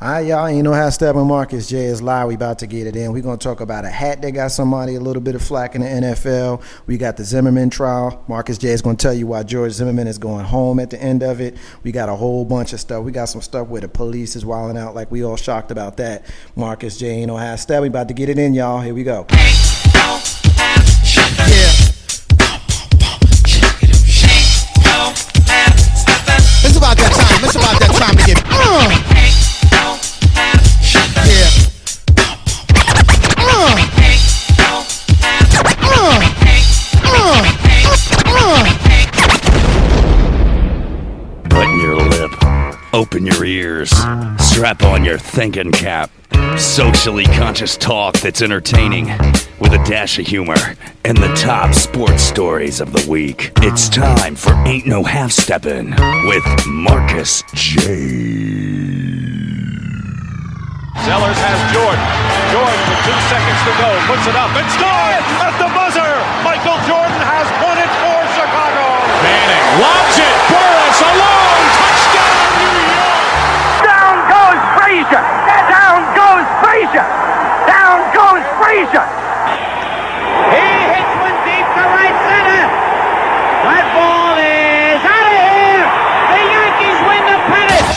All right, y'all. You know how Steppin Marcus J is live. We about to get it in. We're going to talk about a hat that got somebody a little bit of flack in the NFL. We got the Zimmerman trial. Marcus J is going to tell you why George Zimmerman is going home at the end of it. We got a whole bunch of stuff. We got some stuff where the police is wilding out like we all shocked about that. Marcus J, you know how Steppin. We about to get it in, y'all. Here we go. Yeah. It's about that time. It's about that time to get. Button your lip, open your ears, strap on your thinking cap. Socially conscious talk that's entertaining with a dash of humor and the top sports stories of the week. It's time for Ain't No Half Steppin' with Marcus J. Zellers has Jordan. Jordan with 2 seconds to go. Puts it up and scores at the buzzer. Michael Jordan has won it for Chicago. Manning lobs it. Burris alone. Touchdown, New York. Down goes Frazier. Down goes Frazier. Down goes Frazier. He hits one deep to right center. That ball is out of here. The Yankees win the pennant.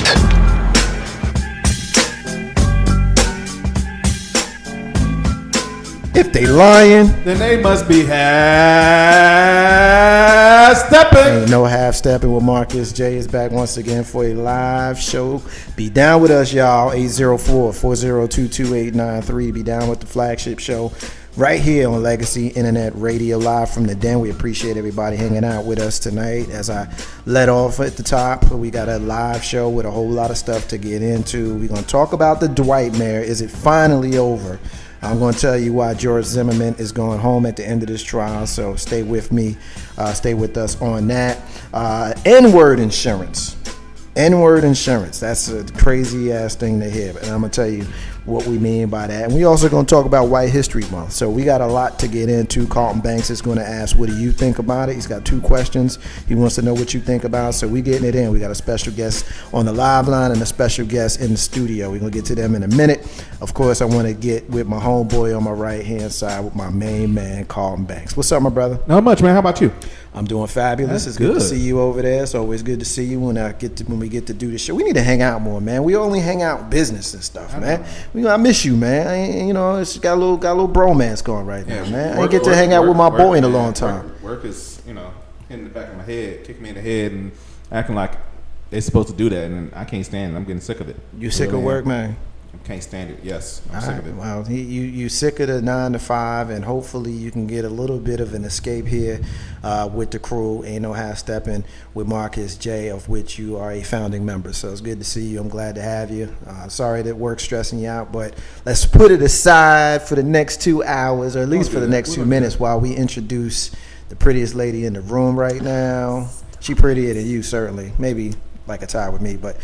If they lying, then they must be half stepping. Ain't no half stepping with Marcus J is back once again for a live show. Be down with us, y'all. 804-402-2893. Be down with the flagship show right here on Legacy Internet Radio, live from the den. We appreciate everybody hanging out with us tonight. As I let off at the top, we got a live show with a whole lot of stuff to get into. We're going to talk about the Dwightmare. Is it finally over? I'm going to tell you why George Zimmerman is going home at the end of this trial, so stay with me. Stay with us on that. N-word insurance. N-word insurance. That's a crazy-ass thing to hear, and I'm going to tell you what we mean by that. And we also going to talk about White History Month. So we got a lot to get into. Carlton Banks is going to ask, what do you think about it? He's got 2 questions. He wants to know what you think about it. So we getting it in. We got a special guest on the live line and a special guest in the studio. We're going to get to them in a minute. Of course, I want to get with my homeboy on my right-hand side with my main man, Carlton Banks. What's up, my brother? Not much, man. How about you? I'm doing fabulous. That's it's good to good. see you over there. It's always good to see you when we get to do this show. We need to hang out more, man. We only hang out business and stuff, man. I miss you, man. It's got a little bromance going right now, man. I ain't get to hang out with my boy in a long time. Work is, hitting the back of my head, kicking me in the head, and acting like they're supposed to do that, and I can't stand it. I'm getting sick of it. You sick of work, man? I can't stand it. Yes, I'm sick of it. Well, you sick of the 9 to 5, and hopefully you can get a little bit of an escape here with the crew. Ain't no half stepping with Marcus J, of which you are a founding member. So it's good to see you. I'm glad to have you. Sorry that work's stressing you out, but let's put it aside for the next 2 hours, or at least for the next 2 minutes, while we introduce the prettiest lady in the room right now. She prettier than you, certainly. Maybe like a tie with me, but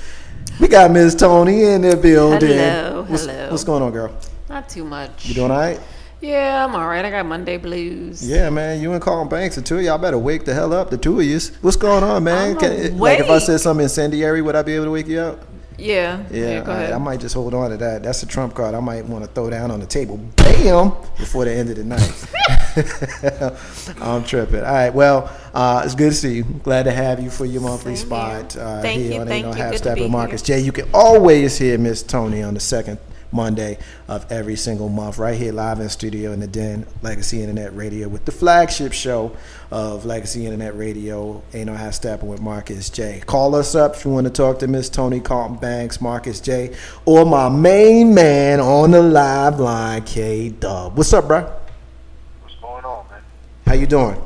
we got Ms. Tony in the building. Hello. What's going on, girl? Not too much. You doing all right? Yeah, I'm all right. I got Monday blues. Yeah, man. You and Carlton Banks, the two of y'all better wake the hell up, the two of you. What's going on, man? Like if I said something incendiary, would I be able to wake you up? Yeah, go ahead. I might just hold on to that. That's a trump card I might want to throw down on the table. Bam! Before the end of the night. I'm tripping. All right, well, it's good to see you. Glad to have you for your monthly spot here on Ain't No Half Step with Marcus J. You can always hear Miss Tony on the second Monday of every single month right here live in studio in the den, Legacy Internet Radio, with the flagship show of Legacy Internet Radio, Ain't No Half Stepping with Marcus J. Call us up if you want to talk to Miss Tony, Carlton Banks, Marcus J, or my main man on the live line, K-Dub. What's up, bro? What's going on, man? How you doing?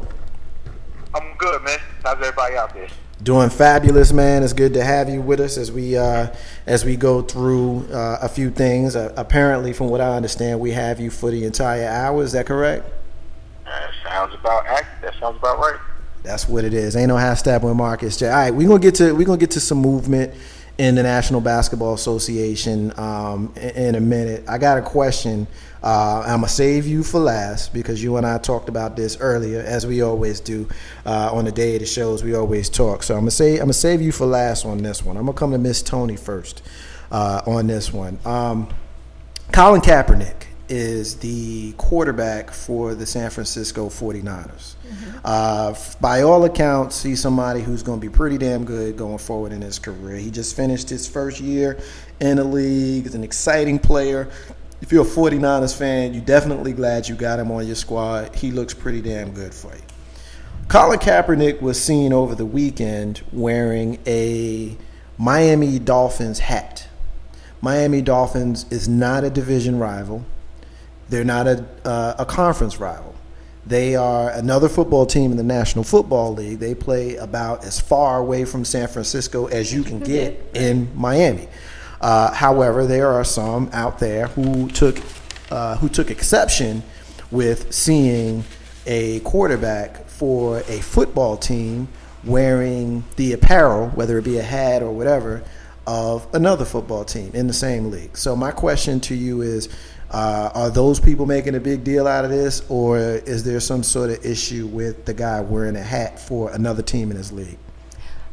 I'm good, man. How's everybody out there? Doing fabulous, man. It's good to have you with us as we go through a few things. Apparently, from what I understand, we have you for the entire hour. Is that correct? That sounds about right. That's what it is. Ain't no half step with Marcus J. All right, we're gonna get to some movement in the National Basketball Association in a minute. I got a question. I'm gonna save you for last because you and I talked about this earlier, as we always do on the day of the shows. We always talk. So I'm gonna save you for last on this one. I'm gonna come to Miss Tony first. on this one. Colin Kaepernick is the quarterback for the San Francisco 49ers. By all accounts, he's somebody who's going to be pretty damn good going forward in his career. He just finished his first year in the league. He's an exciting player. If you're a 49ers fan, you're definitely glad you got him on your squad. He looks pretty damn good for you. Colin Kaepernick was seen over the weekend wearing a Miami Dolphins hat. Miami Dolphins is not a division rival. They're not a conference rival. They are another football team in the National Football League. They play about as far away from San Francisco as you can get in Miami. However, there are some out there who took exception with seeing a quarterback for a football team wearing the apparel, whether it be a hat or whatever, of another football team in the same league. So my question to you is, are those people making a big deal out of this, or is there some sort of issue with the guy wearing a hat for another team in his league?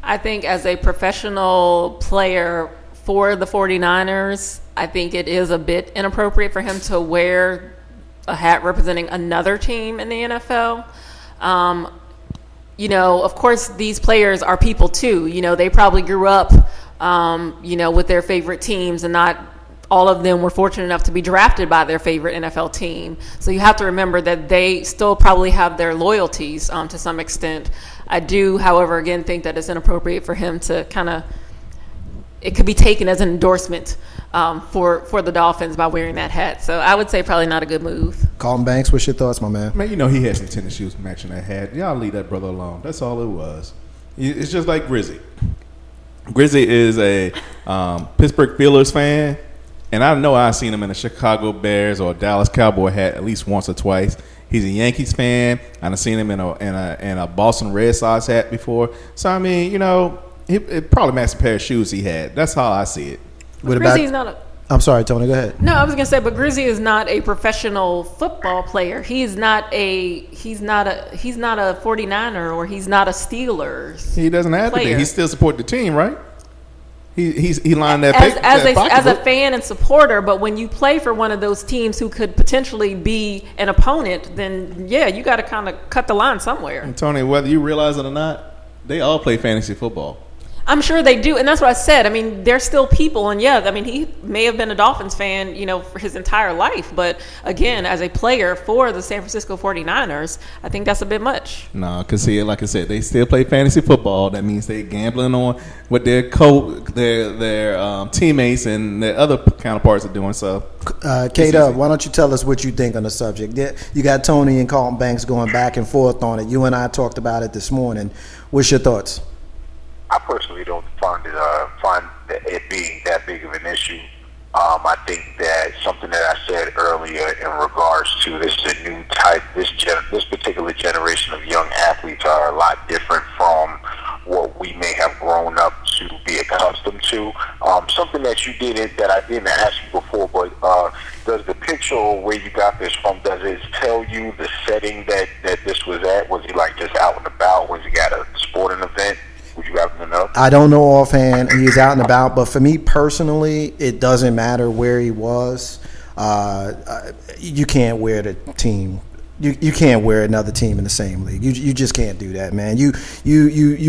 I think as a professional player for the 49ers, I think it is a bit inappropriate for him to wear a hat representing another team in the NFL. Of course, these players are people too. They probably grew up, with their favorite teams, and not all of them were fortunate enough to be drafted by their favorite NFL team. So you have to remember that they still probably have their loyalties to some extent. I do, however, again, think that it's inappropriate for him to it could be taken as an endorsement for the Dolphins by wearing that hat. So I would say probably not a good move. Carlton Banks, what's your thoughts, my man? Man, he had some tennis shoes matching that hat. Y'all leave that brother alone. That's all it was. It's just like Grizzy. Grizzy is a Pittsburgh Steelers fan, and I know I've seen him in a Chicago Bears or Dallas Cowboy hat at least once or twice. He's a Yankees fan. I've seen him in a Boston Red Sox hat before. So I mean, it probably matched the pair of shoes he had. That's how I see it. Grizzy's not a. I'm sorry, Tony. Go ahead. No, I was gonna say, but Grizzy is not a professional football player. He's not a 49er, or he's not a Steelers. He doesn't have player. to be. He still support the team, right? He lined that as a fan and supporter. But when you play for one of those teams who could potentially be an opponent, then yeah, you got to kind of cut the line somewhere. And Tony, whether you realize it or not, they all play fantasy football. I'm sure they do, and that's what I said. I mean, they're still people, and yeah, I mean, he may have been a Dolphins fan, for his entire life, but again, as a player for the San Francisco 49ers, I think that's a bit much. No, because see, like I said, they still play fantasy football. That means they're gambling on what their teammates and their other counterparts are doing. So, K-Dub, why don't you tell us what you think on the subject? You got Tony and Carlton Banks going back and forth on it. You and I talked about it this morning. What's your thoughts? I personally don't find it being that big of an issue. I think that something that I said earlier in regards to this is a new type. This particular generation of young athletes are a lot different from what we may have grown up to be accustomed to. Something that you did that I didn't ask you before, but does the picture where you got this from, does it tell you the setting that this was at? Was he like just out and about? Was he at a sporting event? Would you happen to know? I don't know offhand. He's out and about, but for me personally, it doesn't matter where he was. You can't wear the team. You can't wear another team in the same league. You just can't do that, man. You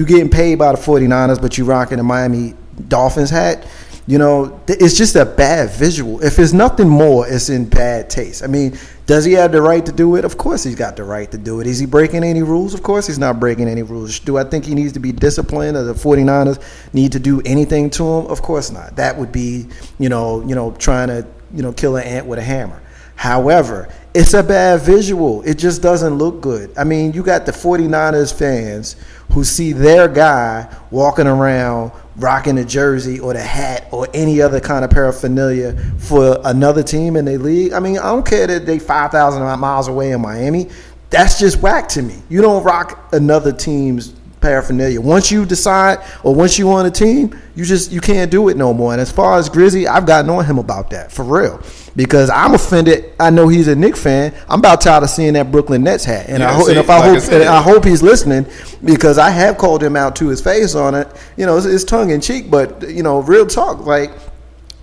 getting paid by the 49ers, but you rocking a Miami Dolphins hat. It's just a bad visual. If it's nothing more, it's in bad taste. I mean, does he have the right to do it? Of course he's got the right to do it. Is he breaking any rules? Of course he's not breaking any rules. Do I think he needs to be disciplined, or the 49ers need to do anything to him? Of course not. That would be, trying to, kill an ant with a hammer. However, it's a bad visual. It just doesn't look good. I mean, you got the 49ers fans who see their guy walking around rocking the jersey or the hat or any other kind of paraphernalia for another team in the league. I mean, I don't care that they 5,000 miles away in Miami. That's just whack to me. You don't rock another team's paraphernalia. Once you decide, or once you on a team, you can't do it no more. And as far as Grizzy, I've gotten on him about that, for real. Because I'm offended. I know he's a Knicks fan. I'm about tired of seeing that Brooklyn Nets hat, and I hope he's listening, because I have called him out to his face on it. It's tongue in cheek, but real talk. Like,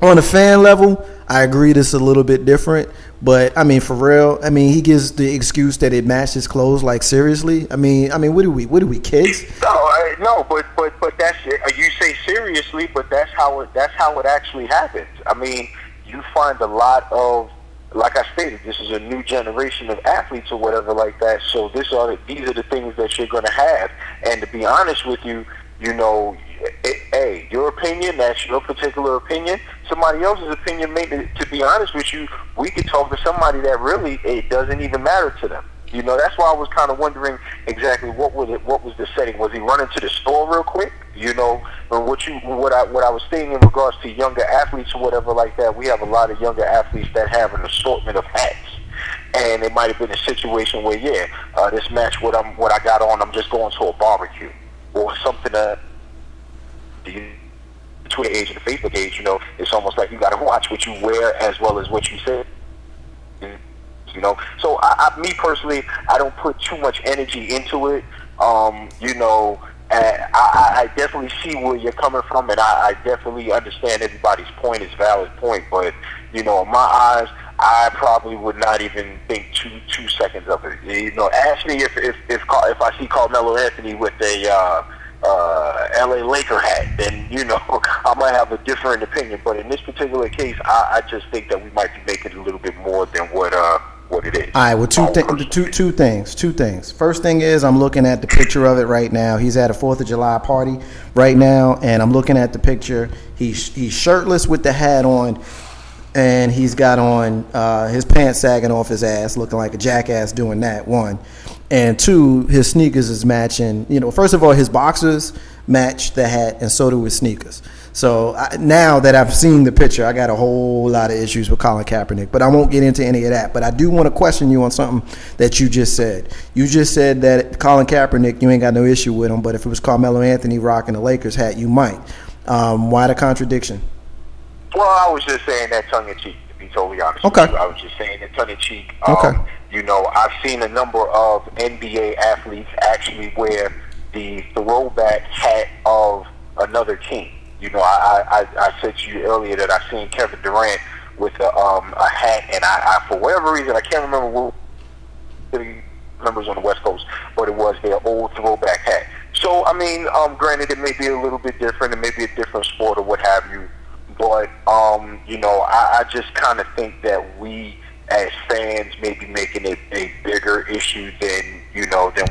on a fan level, I agree this is a little bit different. But I mean, for real, I mean, he gives the excuse that it matched his clothes. Like, seriously, I mean, what are we kids? No, but that's it. You say seriously, but that's how it actually happens. I mean, you find a lot of, like I stated, this is a new generation of athletes or whatever like that. So these are the things that you're going to have. And to be honest with you, you know, hey, your opinion, that's your particular opinion. Somebody else's opinion, to be honest with you, we could talk to somebody that really, it doesn't even matter to them. You know, that's why I was kind of wondering exactly what was the setting. Was he running to the store real quick? You know, or what I was saying in regards to younger athletes or whatever like that. We have a lot of younger athletes that have an assortment of hats. And it might have been a situation where, this match, what I got on, I'm just going to a barbecue or something that the Twitter age and the Facebook age, you know, it's almost like you got to watch what you wear as well as what you say. You know, so me personally, I don't put too much energy into it. You know, I definitely see where you're coming from, and I definitely understand everybody's point is a valid point. But you know, in my eyes, I probably would not even think two seconds of it. You know, ask me if I see Carmelo Anthony with a LA Laker hat, then you know I might have a different opinion. But in this particular case, I just think that we might be making it a little bit more than what it is. All right, well, two things. First thing is, I'm looking at the picture of it right now. He's at a 4th of July party right now, and I'm looking at the picture. He's shirtless with the hat on, and he's got on his pants sagging off his ass, looking like a jackass doing that, one. And two, his sneakers is matching. You know, first of all, his boxers match the hat, and so do his sneakers. So now that I've seen the picture, I got a whole lot of issues with Colin Kaepernick, but I won't get into any of that. But I do want to question you on something that you just said. You just said that Colin Kaepernick, you ain't got no issue with him, but if it was Carmelo Anthony rocking the Lakers hat, you might. Why the contradiction? Well, I was just saying that tongue-in-cheek, to be totally honest Okay. with you. I was just saying that tongue-in-cheek. Okay. You know, I've seen a number of NBA athletes actually wear the throwback hat of another team. You know, I said to you earlier that I seen Kevin Durant with a hat, and I for whatever reason, I can't remember what numbers on the West Coast, but it was their old throwback hat. So, I mean, granted, it may be a little bit different, it may be a different sport or what have you, but, you know, I just kind of think that we, as fans, may be making it a bigger issue than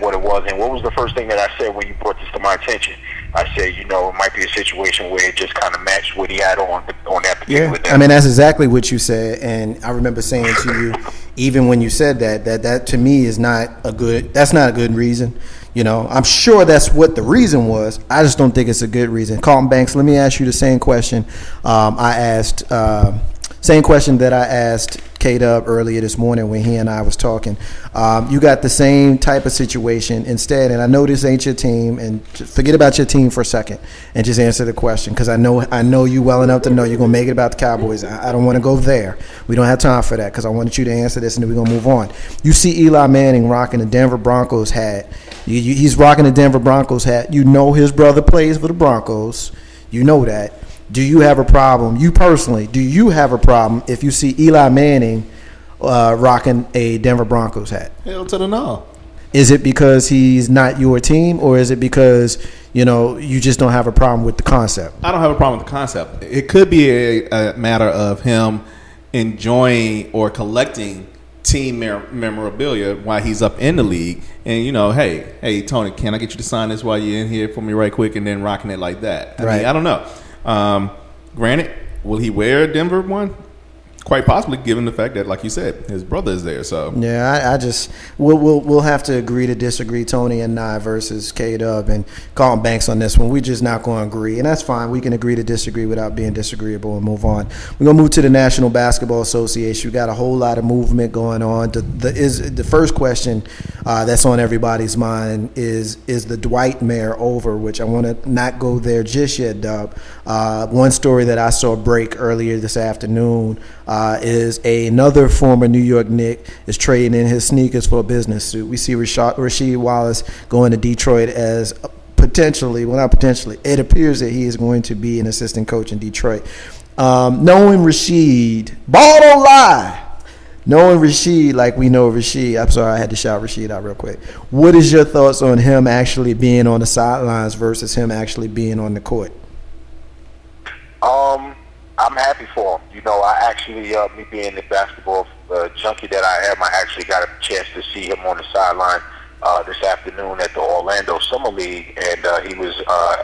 what it was. And what was the first thing that I said when you brought this to my attention? I said, you know, it might be a situation where it just kind of matched what he had on that particular day. I mean, that's exactly what you said, and I remember saying to you, even when you said that to me is that's not a good reason. You know, I'm sure that's what the reason was. I just don't think it's a good reason. Carlton Banks, let me ask you the same question same question that I asked K-Dub earlier this morning when he and I was talking. You got the same type of situation instead, and I know this ain't your team, and forget about your team for a second and just answer the question, because I know you well enough to know you're going to make it about the Cowboys. I don't want to go there. We don't have time for that, because I wanted you to answer this, and then we're going to move on. You see Eli Manning rocking the Denver Broncos hat. He's rocking the Denver Broncos hat. You know his brother plays for the Broncos. You know that. Do you have a problem, you personally, do you have a problem if you see Eli Manning rocking a Denver Broncos hat? Hell to the no. Is it because he's not your team, or is it because, you know, you just don't have a problem with the concept? I don't have a problem with the concept. It could be a matter of him enjoying or collecting team memorabilia while he's up in the league. And, you know, hey, Tony, can I get you to sign this while you're in here for me right quick, and then rocking it like that? I mean, I don't know. Granted, will he wear a Denver one? Quite possibly, given the fact that, like you said, his brother is there. So yeah, I just we'll have to agree to disagree. Tony and I versus K-Dub and Carlton Banks on this one. We're just not going to agree, and that's fine. We can agree to disagree without being disagreeable and move on. We're gonna move to the National Basketball Association. We got a whole lot of movement going on. The first question that's on everybody's mind is the Dwightmare over? Which I want to not go there just yet, Dub. One story that I saw break earlier this afternoon. Is another former New York Knick is trading in his sneakers for a business suit. We see Rasheed Wallace going to Detroit as it appears that he is going to be an assistant coach in Detroit. Knowing Rasheed, ball don't lie. Knowing Rasheed like we know Rasheed, I'm sorry, I had to shout Rasheed out real quick. What is your thoughts on him actually being on the sidelines versus him actually being on the court? I'm happy for him. You know, I actually, me being the basketball junkie that I am, I actually got a chance to see him on the sideline this afternoon at the Orlando Summer League, and he was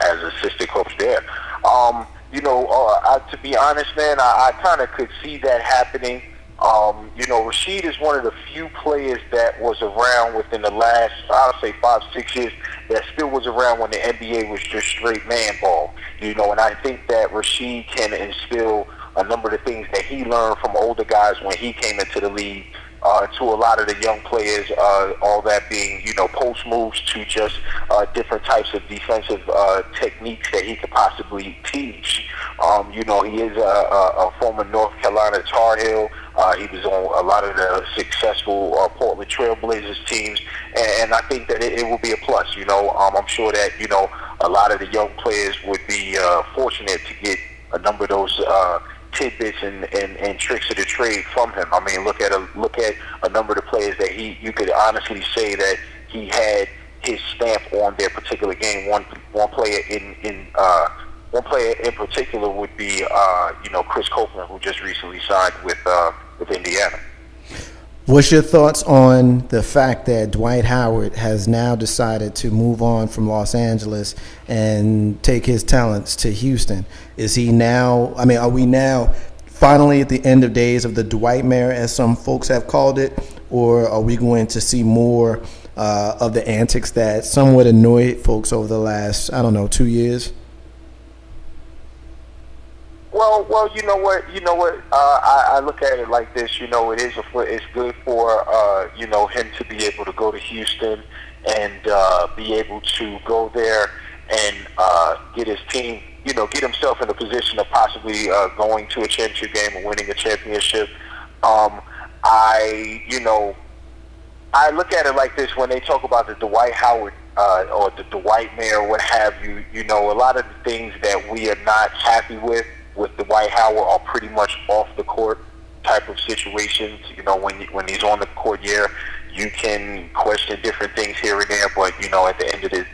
as assistant coach there. You know, to be honest, man, I kind of could see that happening. You know, Rasheed is one of the few players that was around within the last, I'll say 5-6 years, that still was around when the NBA was just straight man ball. You know, and I think that Rasheed can instill a number of the things that he learned from older guys when he came into the league to a lot of the young players, all that being, you know, post moves to just different types of defensive techniques that he could possibly teach. You know, he is a former North Carolina Tar Heel. He was on a lot of the successful Portland Trail Blazers teams, and I think that it will be a plus. You know, I'm sure that, you know, a lot of the young players would be fortunate to get a number of those tidbits and tricks of the trade from him. I mean, look at a number of the players that you could honestly say that he had his stamp on their particular game. One player in particular would be you know, Chris Copeland, who just recently signed with Indiana. What's your thoughts on the fact that Dwight Howard has now decided to move on from Los Angeles and take his talents to Houston? Is he now, I mean, are we now finally at the end of days of the Dwightmare, as some folks have called it, or are we going to see more of the antics that somewhat annoyed folks over the last, 2 years? Well, you know what? I look at it like this. You know, it's good for you know, him to be able to go to Houston and be able to go there and get his team, you know, get himself in a position of possibly going to a championship game or winning a championship. I look at it like this: when they talk about the Dwight Howard or the Dwightmare, what have you, you know, a lot of the things that we are not happy with Dwight Howard are pretty much off the court type of situations. You know, when he's on the court, you can question different things here and there, but you know, at the end of the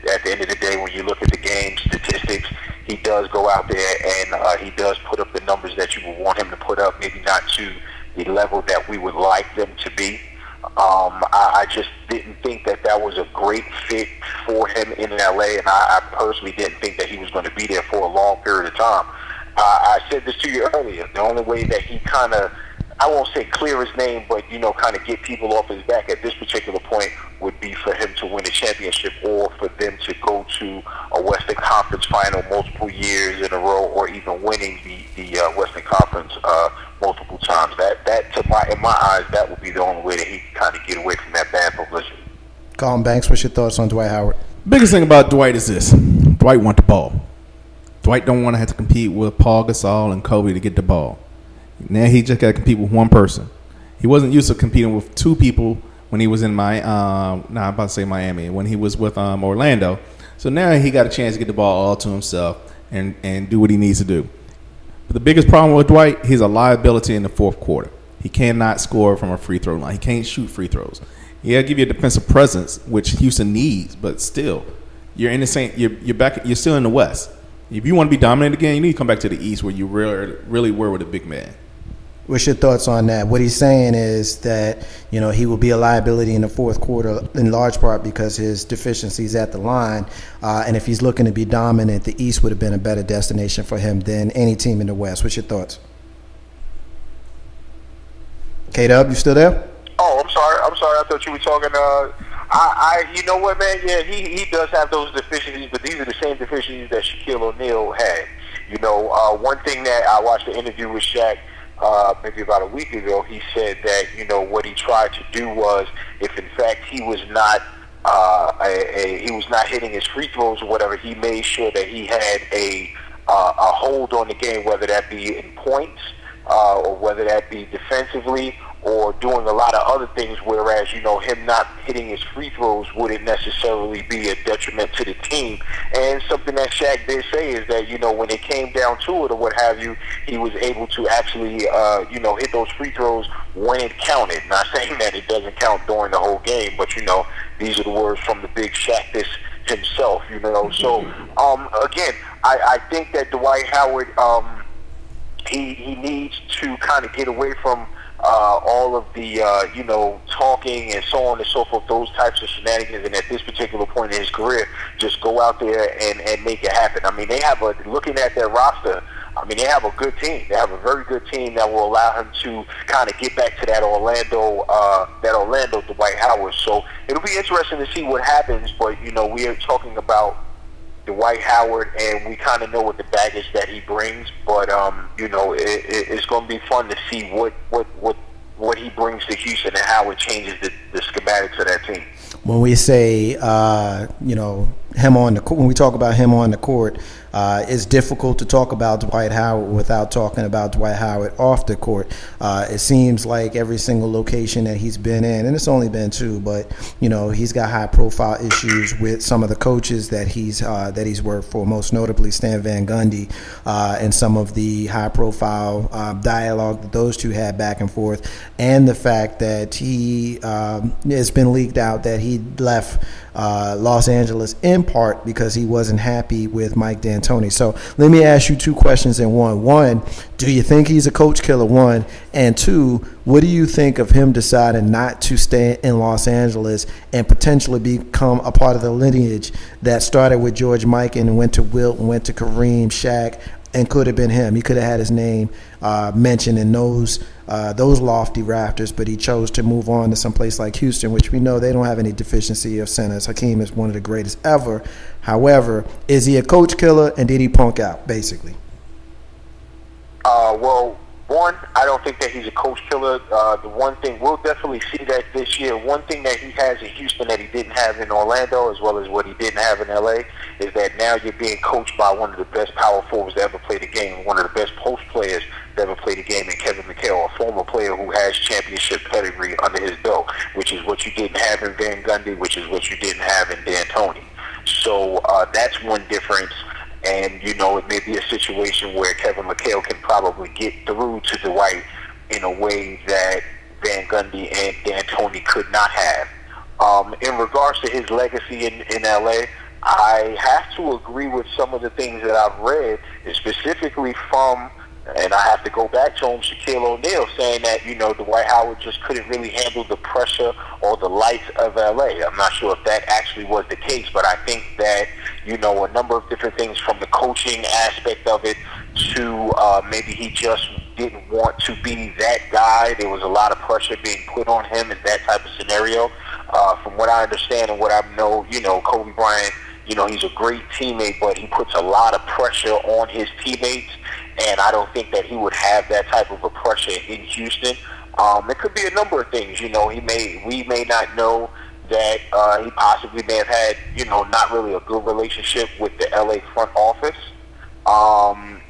day, when you look at the game statistics, he does go out there and he does put up the numbers that you would want him to put up. Maybe not to the level that we would like them to be. I just didn't think that was a great fit for him in LA, and I personally didn't think that he was going to be there for a long period of time. I said this to you earlier. The only way that he kind of, I won't say clear his name, but, you know, kind of get people off his back at this particular point would be for him to win a championship, or for them to go to a Western Conference final multiple years in a row, or even winning the Western Conference multiple times. In my eyes, that would be the only way that he can kind of get away from that bad publicity. Colin Banks, what's your thoughts on Dwight Howard? Biggest thing about Dwight is this: Dwight want the ball. Dwight don't want to have to compete with Paul Gasol and Kobe to get the ball. Now he just got to compete with one person. He wasn't used to competing with two people when he was in Miami, when he was with Orlando. So now he got a chance to get the ball all to himself and do what he needs to do. But the biggest problem with Dwight, he's a liability in the fourth quarter. He cannot score from a free throw line. He can't shoot free throws. He'll give you a defensive presence, which Houston needs, but still, you're in the same. You're back. You're still in the West. If you want to be dominant again, you need to come back to the East, where you really were with a big man. What's your thoughts on that? What he's saying is that, you know, he will be a liability in the fourth quarter in large part because his deficiencies at the line. And if he's looking to be dominant, the East would have been a better destination for him than any team in the West. What's your thoughts? K-Dub, you still there? Oh, I'm sorry. I thought you were talking. You know what, man? Yeah, he does have those deficiencies, but these are the same deficiencies that Shaquille O'Neal had. You know, one thing that I watched the interview with Shaq maybe about a week ago. He said that, you know, what he tried to do was, if in fact he was not hitting his free throws or whatever, he made sure that he had a hold on the game, whether that be in points or whether that be defensively, or doing a lot of other things, whereas, him not hitting his free throws wouldn't necessarily be a detriment to the team. And something that Shaq did say is that, when it came down to it or what have you, he was able to actually, hit those free throws when it counted. Not saying that it doesn't count during the whole game, but, these are the words from the big Shaq himself, So, again, I think that Dwight Howard, he needs to kind of get away from all of the, talking and so on and so forth, those types of shenanigans, and at this particular point in his career, just go out there and make it happen. I mean, looking at their roster, they have a good team. They have a very good team that will allow him to kind of get back to that Orlando Dwight Howard. So it'll be interesting to see what happens, but, we are talking about Dwight Howard, and we kind of know what the baggage that he brings, but it's going to be fun to see what he brings to Houston and how it changes the schematics of that team. When we say him on the when we talk about him on the court, it's difficult to talk about Dwight Howard without talking about Dwight Howard off the court. It seems like every single location that he's been in, and it's only been 2, but he's got high-profile issues with some of the coaches that he's worked for, most notably Stan Van Gundy, and some of the high-profile dialogue that those two had back and forth, and the fact that he has been leaked out that he left Los Angeles in part because he wasn't happy with Mike D'Antoni. So let me ask you 2 questions in one. One, do you think he's a coach killer? 1, and 2, what do you think of him deciding not to stay in Los Angeles and potentially become a part of the lineage that started with George Mikan and went to Wilt and went to Kareem, Shaq, and could have been him? He could have had his name mentioned in those lofty rafters, but he chose to move on to some place like Houston, which we know they don't have any deficiency of centers. Hakeem is one of the greatest ever. However, is he a coach killer, and did he punk out, basically? Well, one, I don't think that he's a coach killer. The one thing, we'll definitely see that this year. One thing that he has in Houston that he didn't have in Orlando, as well as what he didn't have in LA, is that now you're being coached by one of the best power forwards to ever play the game, one of the best post players to ever play the game, in Kevin McHale, a former player who has championship pedigree under his belt, which is what you didn't have in Van Gundy, which is what you didn't have in D'Antoni. So that's one difference. And, it may be a situation where Kevin McHale can probably get through to Dwight in a way that Van Gundy and D'Antoni could not have. In regards to his legacy in LA, I have to agree with some of the things that I've read, specifically from, and I have to go back to him, Shaquille O'Neal, saying that, Dwight Howard just couldn't really handle the pressure or the lights of LA. I'm not sure if that actually was the case, but I think that, a number of different things, from the coaching aspect of it to maybe he just didn't want to be that guy. There was a lot of pressure being put on him in that type of scenario. From what I understand and what I know, Kobe Bryant, he's a great teammate, but he puts a lot of pressure on his teammates, and I don't think that he would have that type of a pressure in Houston. It could be a number of things. We may not know that he possibly may have had, not really a good relationship with the LA front office. And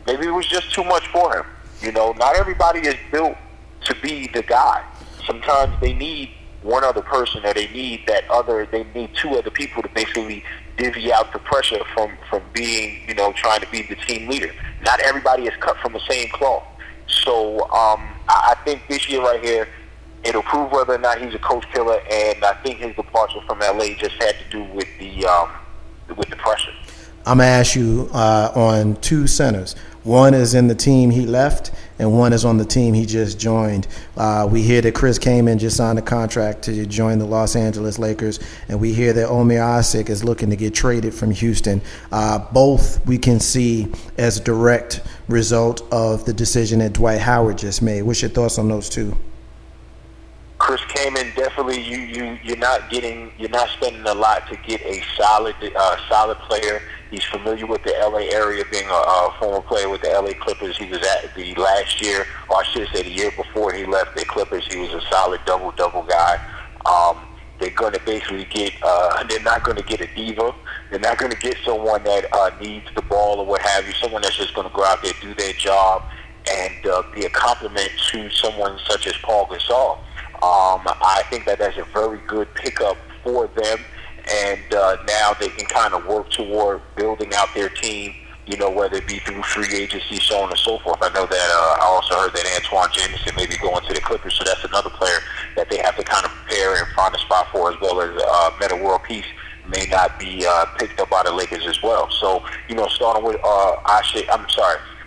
maybe it was just too much for him. Not everybody is built to be the guy. Sometimes they need one other person, or they need 2 other people to basically divvy out the pressure from being, trying to be the team leader. Not everybody is cut from the same cloth. So I think this year right here, it'll prove whether or not he's a coach killer, and I think his departure from LA just had to do with the pressure. I'm going to ask you on 2 centers. One is in the team he left, and one is on the team he just joined. We hear that Chris Kaman just signed a contract to join the Los Angeles Lakers, and we hear that Omer Asik is looking to get traded from Houston. Both we can see as a direct result of the decision that Dwight Howard just made. What's your thoughts on those 2? Chris Kaman, definitely you're not spending a lot to get a solid player. He's familiar with the LA area, being a former player with the LA Clippers. He was at the last year, or I should say the year before he left the Clippers. He was a solid double-double guy. They're going to basically get, they're not going to get a diva. They're not going to get someone that needs the ball or what have you, someone that's just going to go out there, do their job, and be a compliment to someone such as Paul Gasol. I think that that's a very good pickup for them, and now they can kind of work toward building out their team, whether it be through free agency, so on and so forth. I know that I also heard that Antoine Jameson may be going to the Clippers, so that's another player that they have to kind of prepare and find a spot for, as well as Meta World Peace may not be picked up by the Lakers as well. So, starting with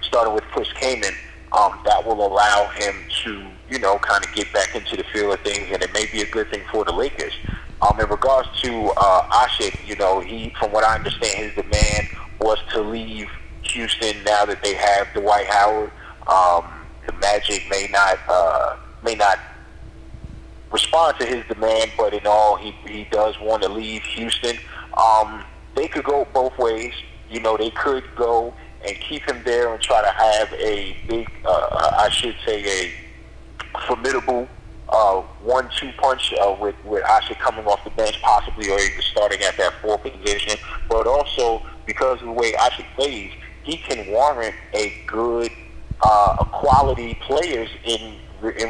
starting with Chris Kaman, that will allow him to, kind of get back into the feel of things, and it may be a good thing for the Lakers. In regards to Ashik, he, from what I understand, his demand was to leave Houston now that they have Dwight Howard. The Magic may not respond to his demand, but in all, he does want to leave Houston. They could go both ways. They could go and keep him there and try to have a big, a formidable 1-2 punch with Ashik coming off the bench, possibly, or even starting at that 4 position. But also, because of the way Ashik plays, he can warrant a good, quality players in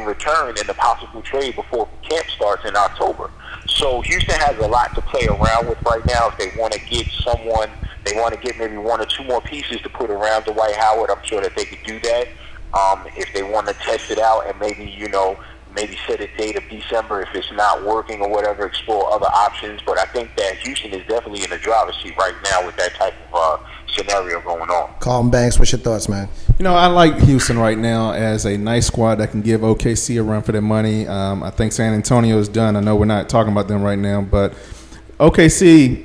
return in the possible trade before camp starts in October. So Houston has a lot to play around with right now. If they want to get someone, they want to get maybe 1 or 2 more pieces to put around Dwight Howard, I'm sure that they could do that. If they want to test it out and maybe set a date of December if it's not working or whatever, explore other options. But I think that Houston is definitely in the driver's seat right now with that type of scenario going on. Carlton Banks, what's your thoughts, man? I like Houston right now as a nice squad that can give OKC a run for their money. I think San Antonio is done. I know we're not talking about them right now, but OKC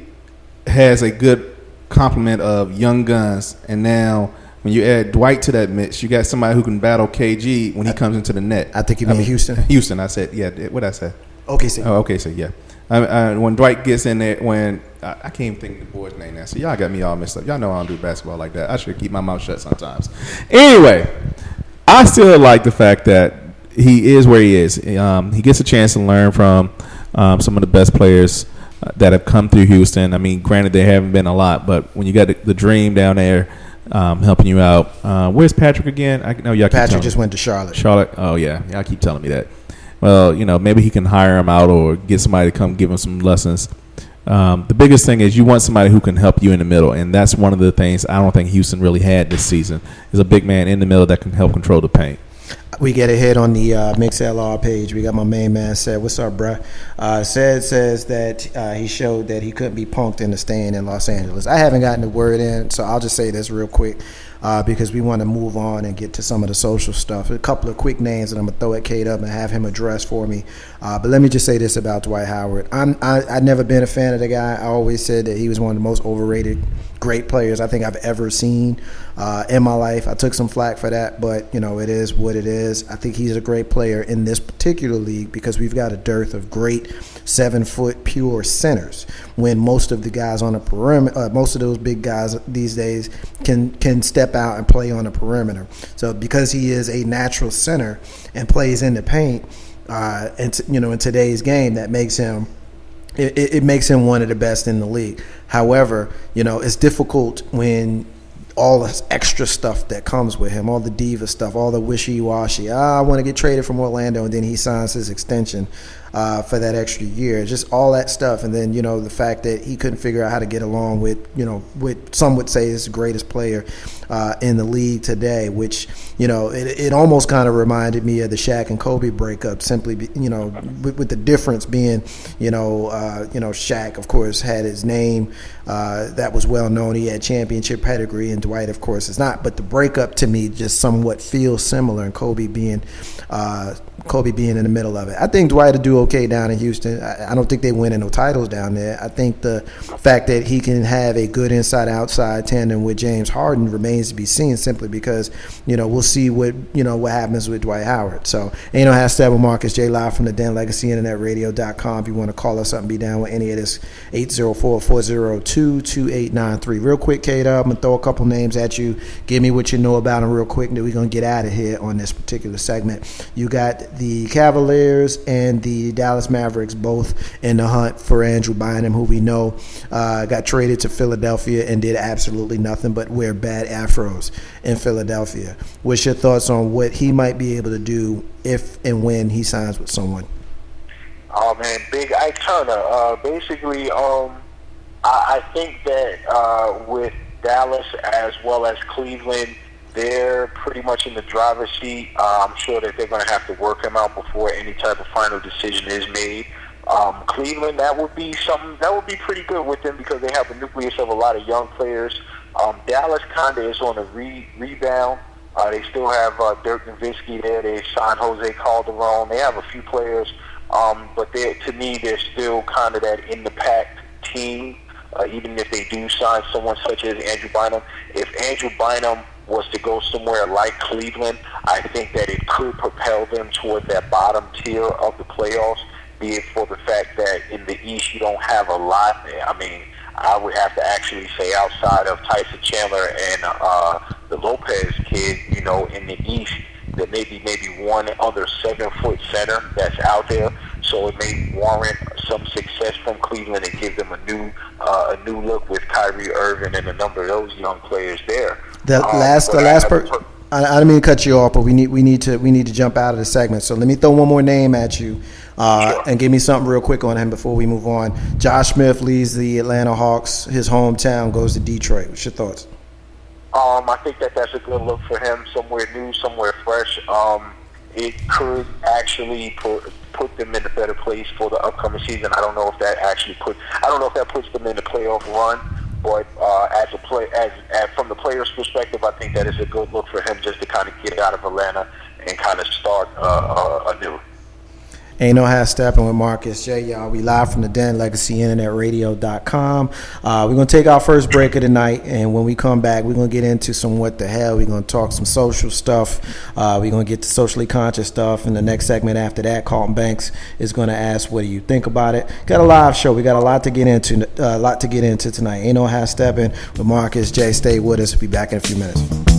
has a good complement of young guns, and now when you add Dwight to that mix, you got somebody who can battle KG when he comes into the net. I think you mean Houston. Houston, I said, yeah. What I said? OKC. Oh, OKC, yeah. When Dwight gets in there, I can't even think of the boy's name now. So y'all got me all messed up. Y'all know I don't do basketball like that. I should keep my mouth shut sometimes. Anyway, I still like the fact that he is where he is. He gets a chance to learn from some of the best players that have come through Houston. I mean, granted, they haven't been a lot, but when you got the dream down there helping you out. Where's Patrick again? I know y'all keep Patrick just went to Charlotte. Charlotte? Oh, yeah. Y'all keep telling me that. Well, maybe he can hire him out or get somebody to come give him some lessons. The biggest thing is you want somebody who can help you in the middle, and that's one of the things I don't think Houston really had this season, is a big man in the middle that can help control the paint. We get a hit on the MixLR page. We got my main man, Said. What's up, bruh? Said says that he showed that he couldn't be punked into staying in Los Angeles. I haven't gotten the word in, so I'll just say this real quick because we want to move on and get to some of the social stuff. A couple of quick names that I'm going to throw at Kate up and have him address for me. But let me just say this about Dwight Howard. I've never been a fan of the guy. I always said that he was one of the most overrated great players I think I've ever seen in my life. I took some flack for that, but it is what it is. I think he's a great player in this particular league because we've got a dearth of great 7-foot pure centers when most of the guys on the perimeter, most of those big guys these days can step out and play on the perimeter. So because he is a natural center and plays in the paint, in today's game, that makes him it makes him one of the best in the league. However, it's difficult when all this extra stuff that comes with him, all the diva stuff, all the wishy-washy. I want to get traded from Orlando, and then he signs his extension for that extra year. Just all that stuff, and then the fact that he couldn't figure out how to get along with with some would say is the greatest player in the league today. Which it almost kind of reminded me of the Shaq and Kobe breakup. Simply, with the difference being, Shaq of course had his name that was well known. He had championship pedigree, and Dwight of course is not. But the breakup to me just somewhat feels similar, and Kobe being in the middle of it. I think Dwight will do okay down in Houston. I don't think they win no titles down there. I think the fact that he can have a good inside-outside tandem with James Harden remains to be seen, simply because we'll see what happens with Dwight Howard. So ain't no #7 Marcus J live from the Den Legacy InternetRadio.com. If you want to call us up and be down with any of this, 804-402-2893. Real quick, Kate, I'm gonna throw a couple names at you. Give me what you know about them real quick, and then we're gonna get out of here on this particular segment. You got the Cavaliers and the Dallas Mavericks both in the hunt for Andrew Bynum, who we know got traded to Philadelphia and did absolutely nothing but wear bad afros in Philadelphia. What's your thoughts on what he might be able to do if and when he signs with someone? Oh man, Big Ike Turner. Basically, I think that with Dallas as well as Cleveland, they're pretty much in the driver's seat. I'm sure that they're going to have to work him out before any type of final decision is made. Cleveland, that would be something that would be pretty good with them because they have a nucleus of a lot of young players. Dallas kind of is on a rebound. They still have Dirk Nowitzki there. They signed Jose Calderon. They have a few players, but to me, they're still kind of that in the pack team. Even if they do sign someone such as Andrew Bynum, if Andrew Bynum was to go somewhere like Cleveland, I think that it could propel them toward that bottom tier of the playoffs, be it for the fact that in the East you don't have a lot. I mean, I would have to actually say outside of Tyson Chandler and the Lopez kid, you know, in the East, there may be maybe one other 7-foot center that's out there. So it may warrant some success from Cleveland and give them a new look with Kyrie Irving and a number of those young players there. I didn't mean to cut you off, but we need to jump out of the segment. So let me throw one more name at you, Sure. and give me something real quick on him before we move on. Josh Smith leaves the Atlanta Hawks. His hometown goes to Detroit. What's your thoughts? I think that that's a good look for him. Somewhere new, somewhere fresh. It could actually put them in a better place for the upcoming season. I don't know if that puts them in the playoff run. But from the player's perspective, I think that is a good look for him just to kind of get out of Atlanta and kind of start anew. Ain't No Half Steppin' with Marcus J. Y'all, we live from the Den, LegacyInternetRadio.com. We're going to take our first break of the night, and when we come back, we're going to get into some what the hell. We're going to talk some social stuff. We're going to get to socially conscious stuff. In the next segment after that, Carlton Banks is going to ask, what do you think about it? Got a live show. We got a lot to get into tonight. Ain't No Half Steppin' with Marcus J. Stay with us. We'll be back in a few minutes.